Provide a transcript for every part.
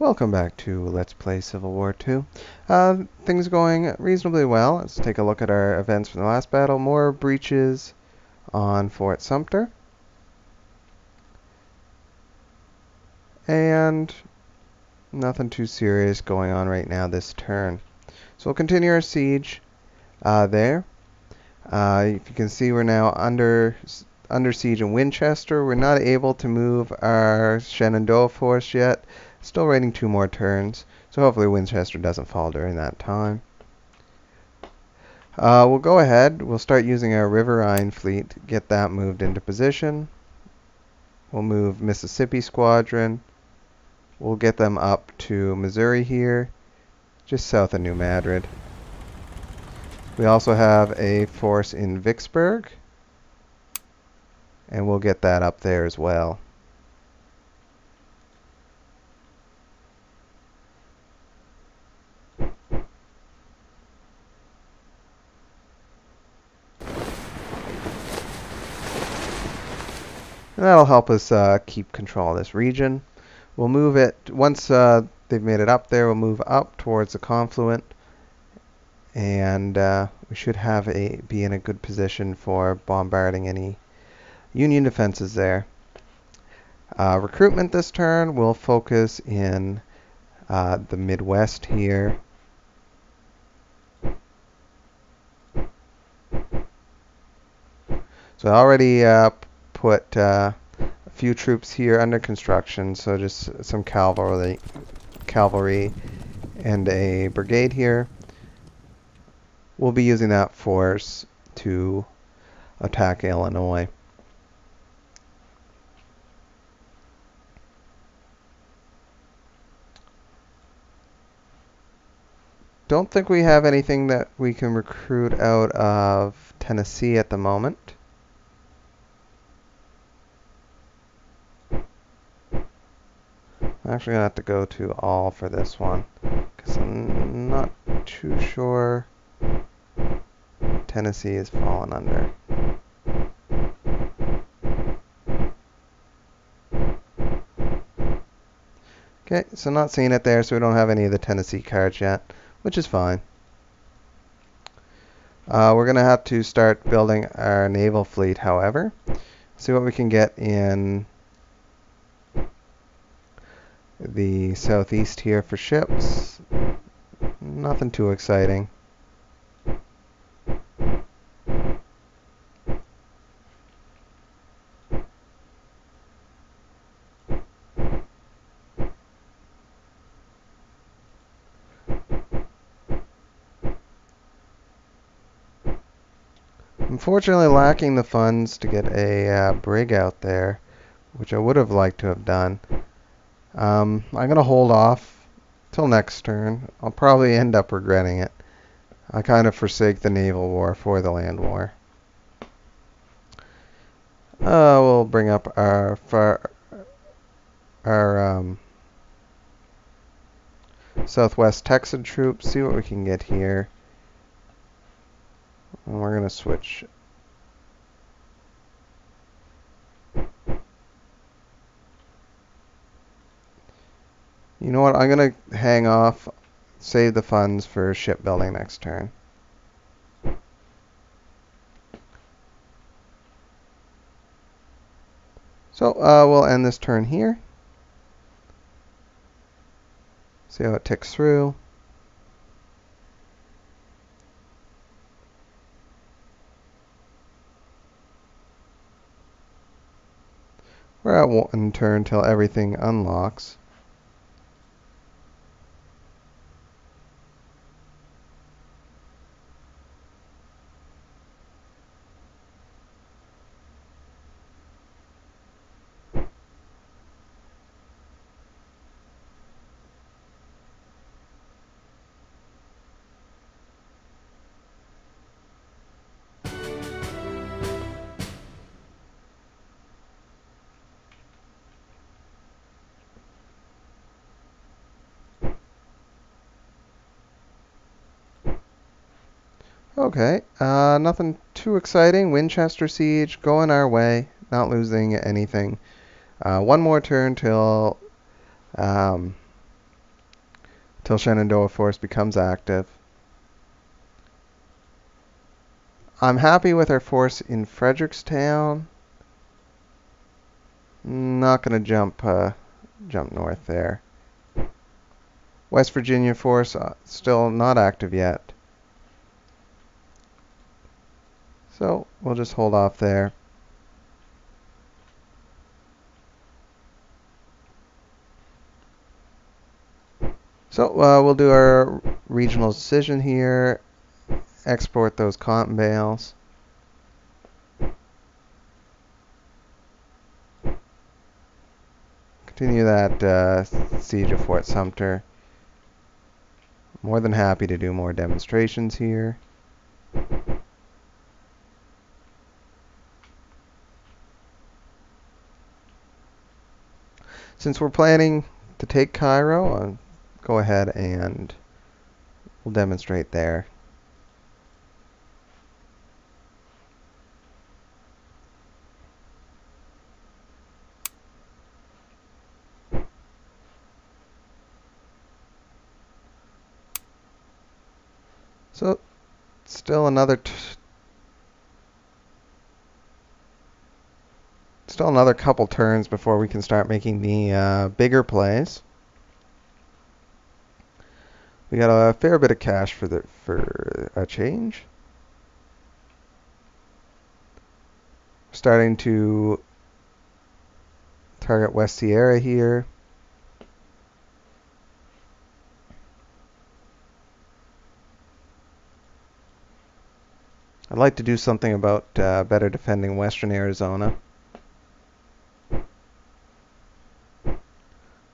Welcome back to Let's Play Civil War 2. Things are going reasonably well. Let's take a look at our events from the last battle. More breaches on Fort Sumter. And nothing too serious going on right now this turn. So we'll continue our siege there. If you can see, we're now under siege in Winchester. We're not able to move our Shenandoah force yet. Still waiting 2 more turns, so hopefully Winchester doesn't fall during that time. We'll go ahead. We'll start using our Riverine fleet to get that moved into position. We'll move Mississippi Squadron. We'll get them up to Missouri here, just south of New Madrid. We also have a force in Vicksburg, and we'll get that up there as well. And that'll help us keep control of this region. We'll move it, once they've made it up there, we'll move up towards the confluent. And we should be in a good position for bombarding any Union defenses there. Recruitment this turn will focus in the Midwest here. So I already put a few troops here under construction, so just some cavalry and a brigade here. We'll be using that force to attack Illinois. Don't think we have anything that we can recruit out of Tennessee at the moment. I'm actually going to have to go to all for this one, because I'm not too sure Tennessee is fallen under. Okay, so not seeing it there, so we don't have any of the Tennessee cards yet, which is fine. We're going to have to start building our naval fleet, however. See what we can get in the southeast here for ships. Nothing too exciting. Unfortunately, lacking the funds to get a brig out there, which I would have liked to have done. I'm going to hold off till next turn. I'll probably end up regretting it. I kind of forsake the naval war for the land war. We'll bring up our Southwest Texan troops, see what we can get here. And we're going to switch. You know what? I'm going to hang off, save the funds for shipbuilding next turn. So we'll end this turn here. See how it ticks through. We're at 1 turn until everything unlocks. Okay, nothing too exciting. Winchester siege going our way, not losing anything. 1 more turn till till Shenandoah Force becomes active. I'm happy with our force in Frederickstown. Not going to jump north there. West Virginia force still not active yet. So we'll just hold off there. So we'll do our regional decision here. Export those cotton bales. Continue that siege of Fort Sumter. More than happy to do more demonstrations here. Since we're planning to take Cairo, I'll go ahead and we'll demonstrate there. So still another couple turns before we can start making the bigger plays. We got a fair bit of cash for a change. Starting to target West Sierra here. I'd like to do something about better defending Western Arizona.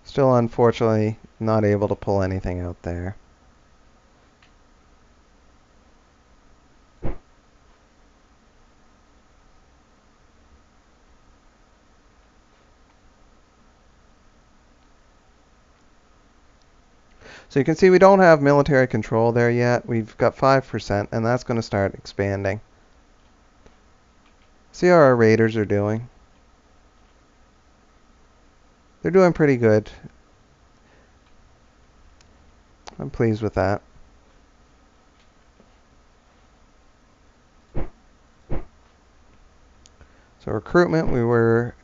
Still, unfortunately, not able to pull anything out there. So you can see we don't have military control there yet. We've got 5%, and that's going to start expanding. See how our raiders are doing. They're doing pretty good. I'm pleased with that. So recruitment, we were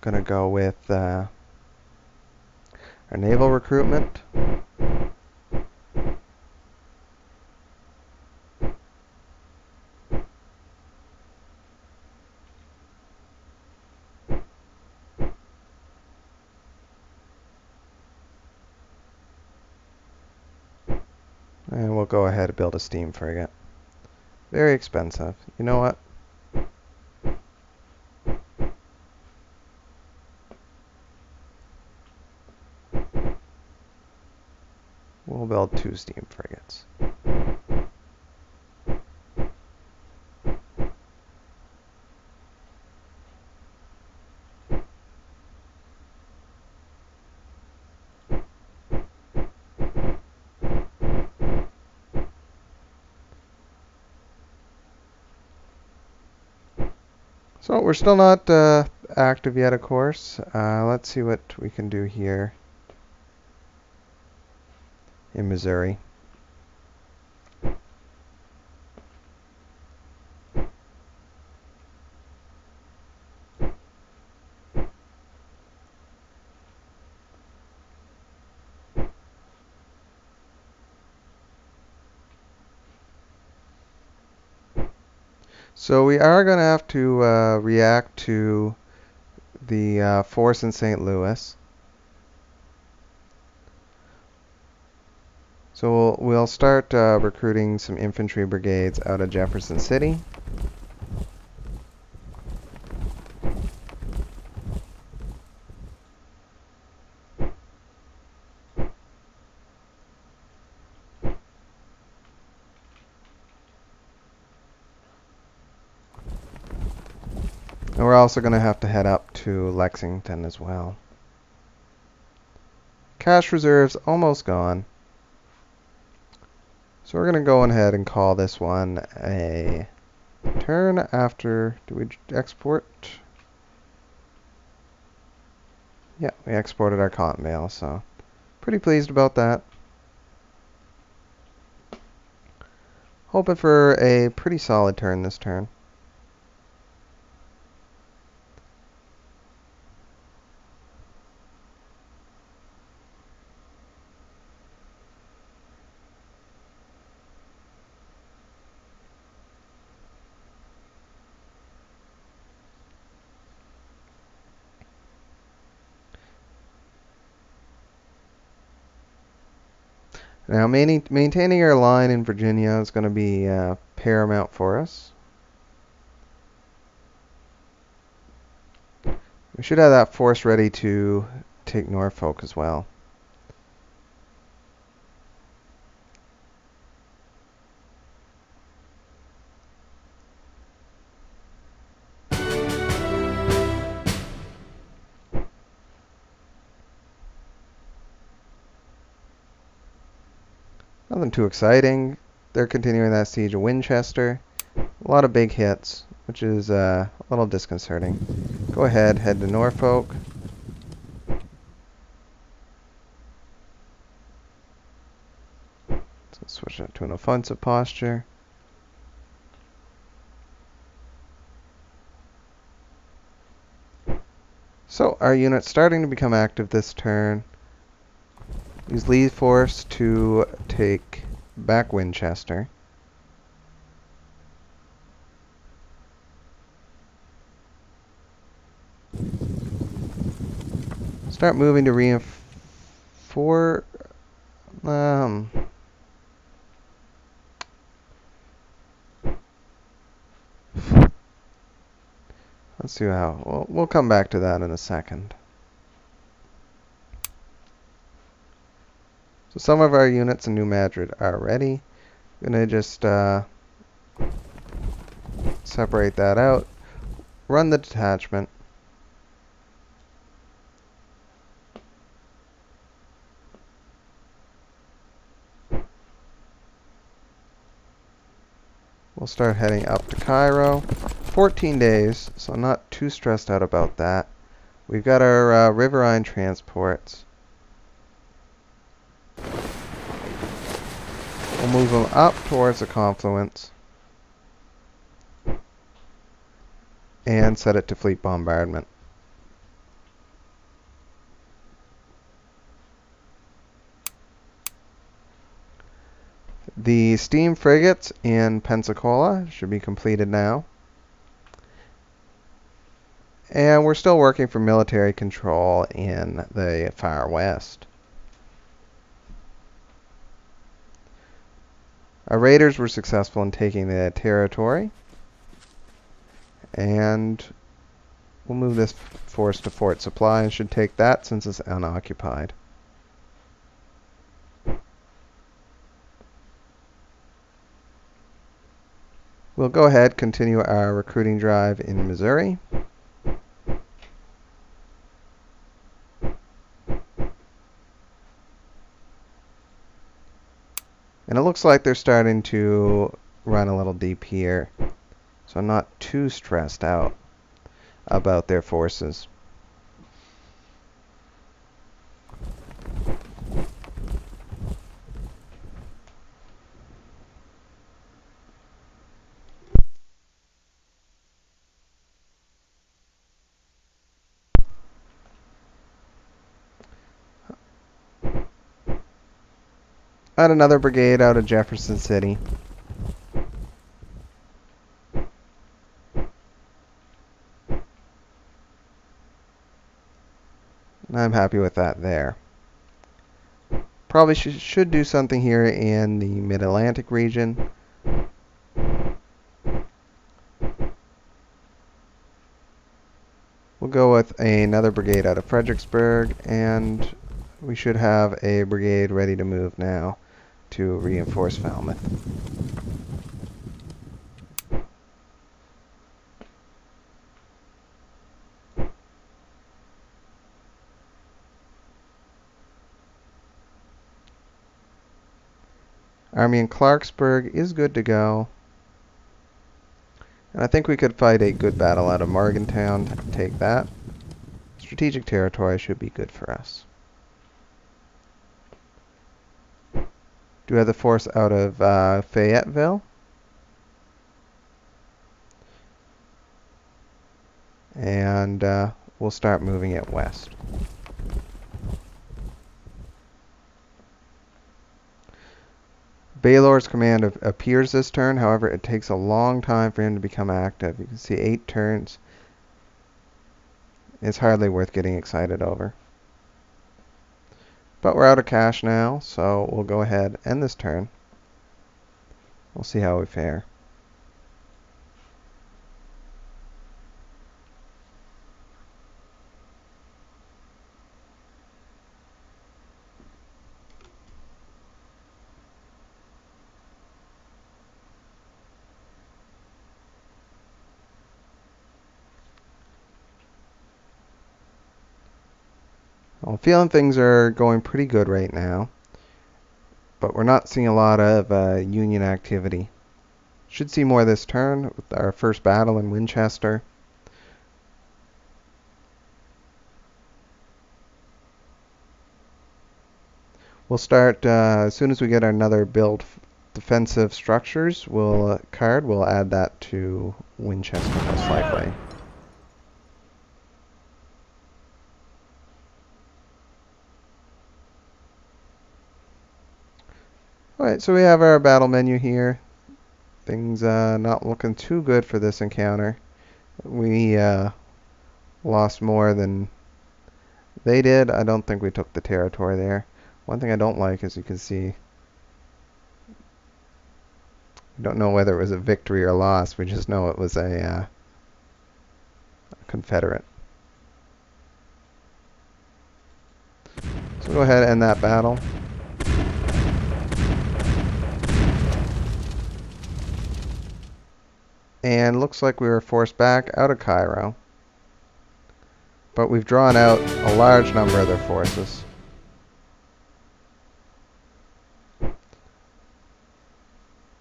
going to go with our naval recruitment. And we'll go ahead and build a steam frigate. Very expensive. You know what? We'll build 2 steam frigates. So we're still not active yet, of course. Let's see what we can do here in Missouri. So we are going to have to react to the force in St. Louis. So we'll start recruiting some infantry brigades out of Jefferson City. And we're also going to have to head up to Lexington as well. Cash reserves almost gone. So we're going to go ahead and call this one a turn after... Do we export? Yeah, we exported our cotton bale, so Pretty pleased about that. Hoping for a pretty solid turn this turn. Now, maintaining our line in Virginia is going to be paramount for us. We should have that force ready to take Norfolk as well. Nothing too exciting. They're continuing that siege of Winchester. A lot of big hits, which is a little disconcerting. Go ahead, head to Norfolk. So switch that to an offensive posture. So our unit's starting to become active this turn. Use Lee's force to take back Winchester. Start moving to reinforce. Let's see how. We'll come back to that in a second. So some of our units in New Madrid are ready. I'm gonna just separate that out. Run the detachment. We'll start heading up to Cairo. 14 days, so I'm not too stressed out about that. We've got our riverine transports. We'll move them up towards the confluence and set it to fleet bombardment. The steam frigates in Pensacola should be completed now. And we're still working for military control in the far west. Our raiders were successful in taking the territory. And we'll move this force to Fort Supply and should take that since it's unoccupied. We'll go ahead, continue our recruiting drive in Missouri. And it looks like they're starting to run a little deep here. So I'm not too stressed out about their forces. I had another brigade out of Jefferson City. And I'm happy with that there. Probably should do something here in the Mid-Atlantic region. We'll go with another brigade out of Fredericksburg, and we should have a brigade ready to move now to reinforce Falmouth. Army in Clarksburg is good to go. And I think we could fight a good battle out of Morgantown to take that. Strategic territory should be good for us. do have the force out of Fayetteville. And we'll start moving it west. Baylor's command appears this turn. However, it takes a long time for him to become active. You can see 8 turns. It's hardly worth getting excited over. But we're out of cash now, so we'll go ahead and end this turn. We'll see how we fare. I'm feeling things are going pretty good right now, but we're not seeing a lot of Union activity. Should see more this turn with our first battle in Winchester. We'll start as soon as we get another build defensive structures. We'll add that to Winchester most likely. Alright, so we have our battle menu here. Things not looking too good for this encounter. We lost more than they did. I don't think we took the territory there. One thing I don't like, as you can see, we don't know whether it was a victory or loss. We just know it was a Confederate. So go ahead and end that battle. And looks like we were forced back out of Cairo. But we've drawn out a large number of their forces.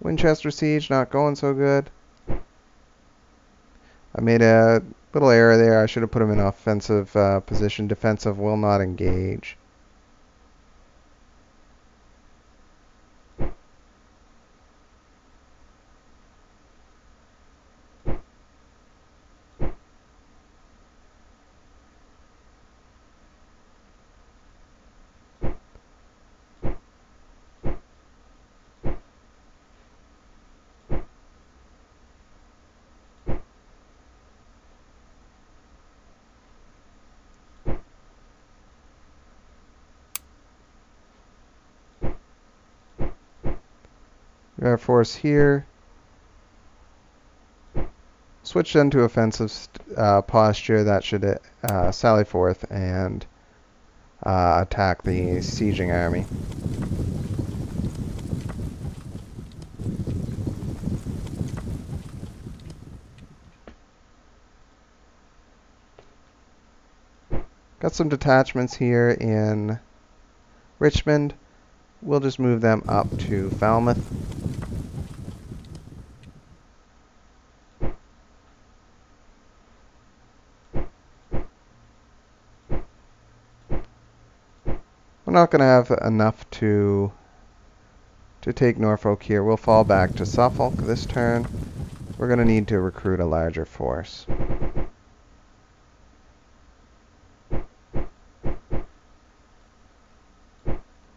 Winchester siege not going so good. I made a little error there. I should have put him in offensive position. Defensive will not engage. We got our force here. Switch then to offensive posture. That should sally forth and attack the sieging army. Got some detachments here in Richmond. We'll just move them up to Falmouth. We're not going to have enough to take Norfolk here. We'll fall back to Suffolk this turn. We're going to need to recruit a larger force.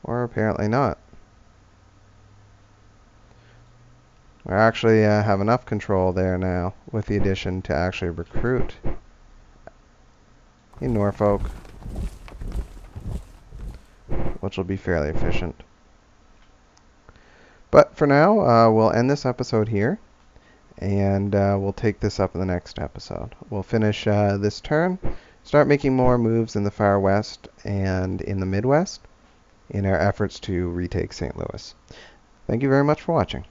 Or apparently not. We actually have enough control there now with the addition to actually recruit in Norfolk, which will be fairly efficient. But for now, we'll end this episode here, and we'll take this up in the next episode. We'll finish this turn, start making more moves in the far west and in the Midwest in our efforts to retake St. Louis. Thank you very much for watching.